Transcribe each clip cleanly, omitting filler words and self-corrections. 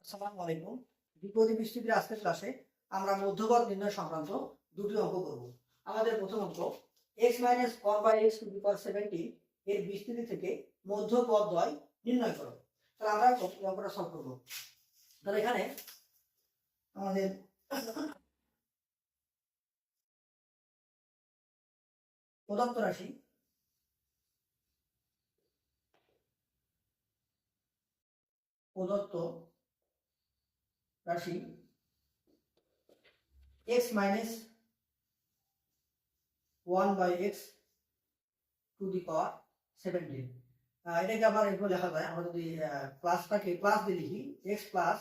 আসসালামু আলাইকুম। বিপদী বৃষ্টির আজকের ক্লাসে আমরা মধ্যপদ নির্ণয় সংক্রান্ত দুটি অঙ্ক করব। আমাদের প্রথম অঙ্ক x - 1/x টু দি পাওয়ার 70 এর বিস্তৃতি থেকে মধ্যপদ দ্বয় নির্ণয় করো। তাহলে আমরা অঙ্কটা সলভ করব। তাহলে এখানে আমাদের প্রদত্ত রাশি x - 1/x two the power 17। এটাকে আবার এরপর লেখা যায়, আমরা যদি প্লাসটাকে প্লাস দিয়ে লিখি x plus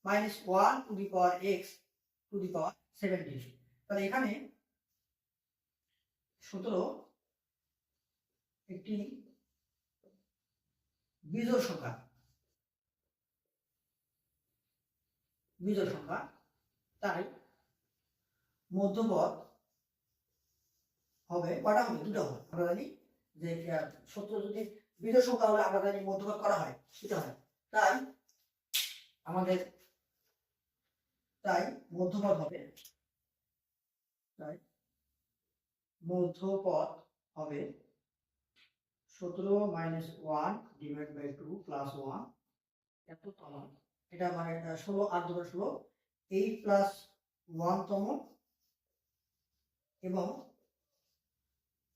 -1 to the power x to the power 17। তাহলে এখানে 17 একটি বিজোড় সংখ্যা, তাই মধ্যপদ হবে কটা হবে? দুটো হবে। আমরা জানি যে 17 যদি বিজোড় সংখ্যা হলে আমরা জানি মধ্যপদ করা হয়, সেটা হয়। তাই মধ্যপদ হবে, হবে 17 - 1 ডিভাইড বাই 2 প্লাস 1 এত তম, এটা মানে 16 8 2 16 8 প্লাস 1 তম এবং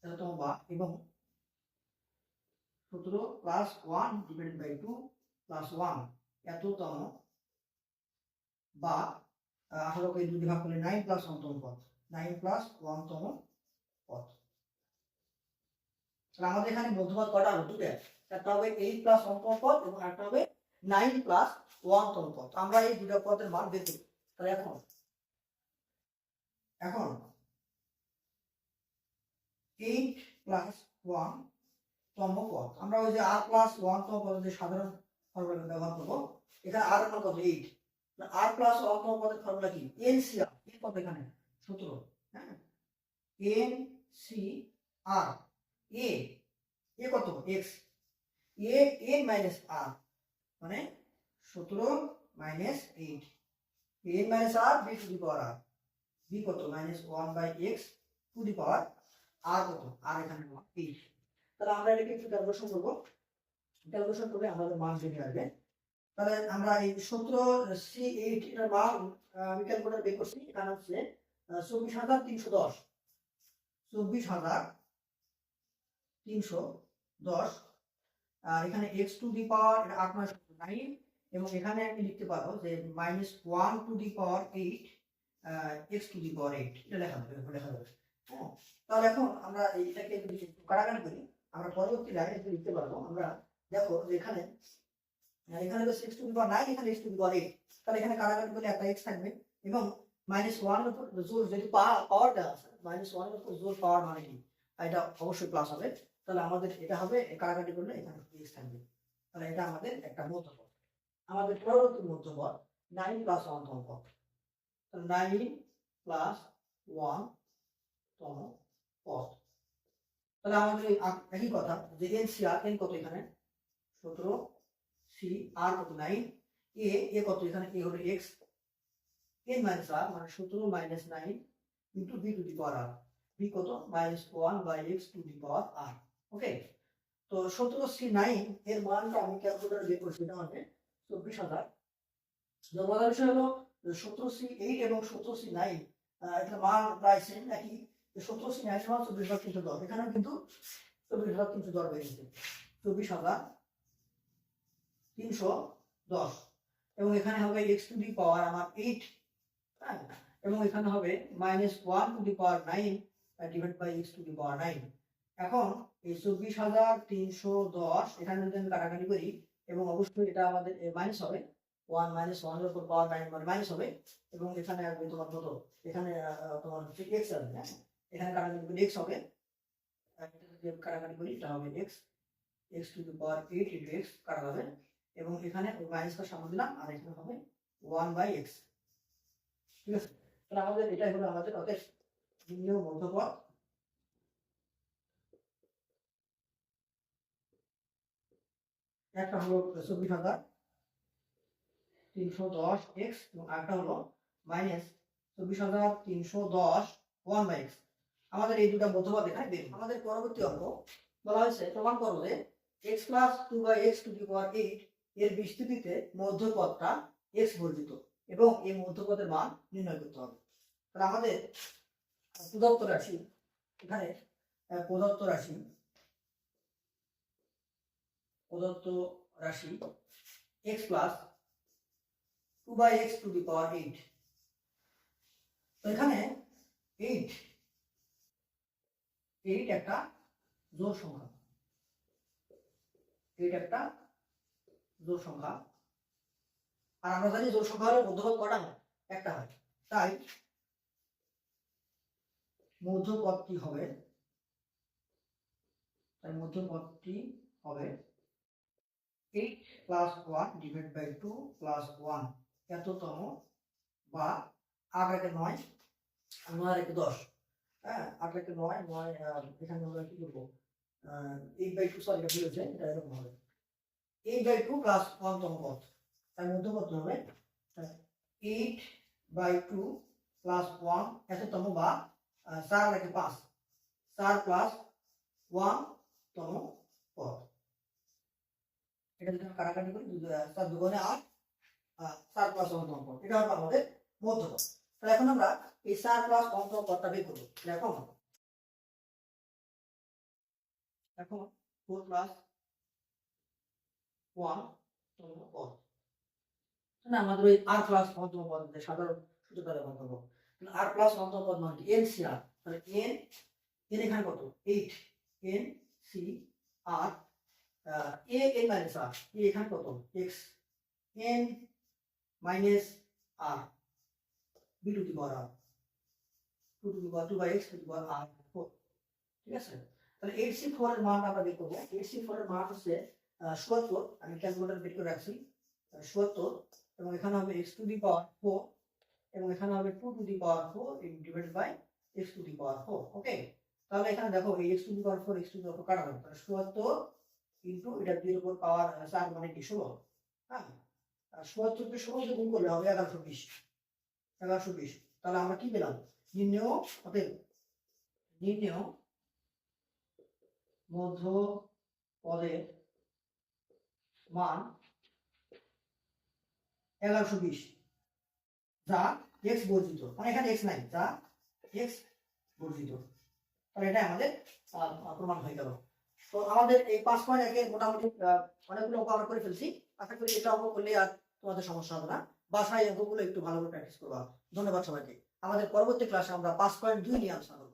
এততম বা এবং 17 প্লাস 1 ডিভাইড বাই 2 প্লাস 1 এততম বা 18 কে 2 দিয়ে ভাগ করলে 9 প্লাস 1 তম পদ, 9 প্লাস 1 তম পদ। তাহলে আমাদের এখানে মধ্যপদ কটা হবে? দুটো। একটা হবে 8 প্লাস 1 তম পদ এবং একটা হবে 9 প্লাস 1 তম পদ। আমরা এই দুটো পদের মান বের করি। তাহলে এখন 8 প্লাস 1 তম পদ, আমরা ওই যে r প্লাস 1 তম পদের যে সাধারণ ফর্মুলা ব্যবহার করবো, এখানে r এর মান কত? 8। r প্লাস 1 তম পদের ফর্মুলা কি? NCR। এর কত এখানে? 17। হ্যাঁ, NCR। এ কত? x। n মাইনাস r মানে 17 minus 8, n minus r b two the power r, b কত? -1/x two the power r কত? r এখানে 8। তাহলে আমরা এটাকে একটু ক্যালকুলেশন করব। ক্যালকুলেশন করলে আমাদের মান বেরিয়ে আসবে। তাহলে আমরা এই 17c8 এর মান আমি ক্যালকুলেটর বের করছি। এখানে হচ্ছে 24,310, 24,310। আর এখানে x টু দি পাওয়ার 8 9 9 এবং এখানে আমি লিখতে পারবো যে -1 to the power 8 x to the power 8, এটা লেখা যাবে। হ্যাঁ, তাহলে এখন আমরা এটাকে যদি কাটাকাটি করি, আমরা পরবর্তী লাইনে লিখতে পারবো। আমরা দেখো যে এখানে তো 6 টু দি পাওয়ার 9, এখানে x টু দি পাওয়ার 8। তাহলে এখানে কাটাকাটি করলে একটা x থাকবে এবং -1 এর উপর জোর, যদি পাওয়ার দেওয়া আছে, -1 এর উপর জোর পাওয়ার মানে কি? এটা অবশ্যই প্লাস হবে। তাহলে আমাদের এটা হবে, কাটাকাটি করলে এখানে x থাকবে। তাহলে এটা আমাদের একটা মধ্যপদ। আমাদের পরবর্তী মধ্যপদ 9 প্লাস 1 তম পদ। তাহলে 9 প্লাস 1 তম পদ। তাহলে আমাদের একই কথা যে NCR, n কত এখানে? 17, c r কত? 9, a কত এখানে? a হলো x, n মাইনাস r মানে 17 minus 9 into b two the power r, b কত? -1/x two the power r। ওকে, তো 17c9 এর মানটা আমি ক্যালকুলেটরে বের করছি। এটা মানে 24,000। মজার বিষয় হলো 17c8 এবং 17c9 এটা মান প্রায় সেম, একই। 17c9 সমান 24,310, এখানেও কিন্তু 24,310 বেরিয়েছে, 24,310। এবং এখানে হবে x টু দি পাওয়ার আমার 8, হ্যাঁ, এবং এখানে হবে -1 to the power 9 divide by x to the power 9। এখন এই 24,310 এখানে যদি আমি কাটাকাটি করি, এবং অবশ্যই এটা আমাদের মাইনাস হবে, 1 - 1 এর উপর পাওয়ার 9 মানে মাইনাস হবে, এবং এখানে আসবে তোমার কত? এখানে তোমার হচ্ছে x আসবে। হ্যাঁ, এখানে কাটাকাটি করলে x হবে, এটা যদি কাটাকাটি করি এটা হবে x to the power 8 into x কাটা যাবে, এবং এখানে মাইনাসটা সামনে দিলাম, আর এখানে হবে 1/x। ঠিক আছে, তাহলে আমাদের এটাই হলো আমাদের অতএব নির্ণেয় মধ্যপদ। একটা হলো 24,000 310 x এবং আরেকটা হলো মাইনাস 24,310 1/x। আমাদের এই দুটো মধ্যপদ এখানে বের হবে। আমাদের পরবর্তী অঙ্ক বলা হয়েছে প্রমাণ করো যে x plus 2/x to the power 8 এর বিস্তৃতিতে মধ্যপদটা x বর্জিত এবং এই মধ্যপদের মান নির্ণয় করতে হবে। তাহলে আমাদের প্রদত্ত রাশি এখানে প্রদত্ত রাশি x plus 2/x to the power 8। তো এখানে 8 একটা জোড় সংখ্যা, 8 একটা জোড় সংখ্যা। আর আমরা জানি জোড় সংখ্যা হলে মধ্যপদ কটা হয়? একটা হয়। তাই মধ্যপদটি হবে 8 প্লাস 1 ডিভাইড বাই 2 প্লাস 1 এততম বা 8 একে 9 9 একে 10। হ্যাঁ, 8 একে 9 9 এখানে আমরা কি করবো 8/2 সরি এটা ভুল হয়েছে, এটা এরকম হবে 8/2 প্লাস 1 তম পদ। তাই মধ্যপদ হবে 8/2 প্লাস 1 এততম বা 4 একে 5 4 প্লাস 1 তম পদ। এটা যদি আমরা কাটাকাটি করি 4 দুগুণে 8 4 প্লাস 1 তম পদ, এটা হবে আমাদের মধ্যপদ। তাহলে এখন আমরা এই 4 প্লাস 1 তম পদটা বের করব। এখন 4 প্লাস 1 তম পদ না, আমাদের ওই r প্লাস 1 তম পদ সাধারণ সূত্রটা ব্যবহার করব। r প্লাস 1 তম পদ মানে কি NCR। তাহলে n এখানে কত 8 NCR a n minus r a এখানে কত x n minus r b to the power r 2 to the power 2/x to the power r 4। ঠিক আছে, তাহলে 8c4 এর মান আমরা বের করব। 8c4 এর মান হচ্ছে 77, আমি ক্যালকুলেটর বের করে রাখছি 77, এবং এখানে হবে x to the power 4 এবং এখানে হবে 2 to the power 4 divided by x to the power 4। Okay, তাহলে এখানে দেখো এই x to the power 4 x to the power 4 কাটা হবে, তাহলে 77 ইনটু এটা 2 এর উপর পাওয়ার 4 মানে কি 16। হ্যাঁ, 77 কে 16 দিয়ে গুণ করলে হবে 1120। তাহলে আমরা কি পেলাম? নির্ণেয় মধ্যপদের মান 1120 যা x বর্জিত, মানে এখানে x নাই, যা x বর্জিত। তাহলে এটা আমাদের প্রমাণ হয়ে গেল। তো আমাদের এই 5.1 এর মোটামুটি অনেকগুলো অঙ্ক আমরা করে ফেলছি। আশা করি এটা অঙ্ক করলে আর তোমাদের সমস্যা হবে না। বাসায় অঙ্কগুলো একটু ভালো করে প্র্যাকটিস করবা। ধন্যবাদ সবাইকে। আমাদের পরবর্তী ক্লাসে আমরা 5.2 নিয়ে আলোচনা করব।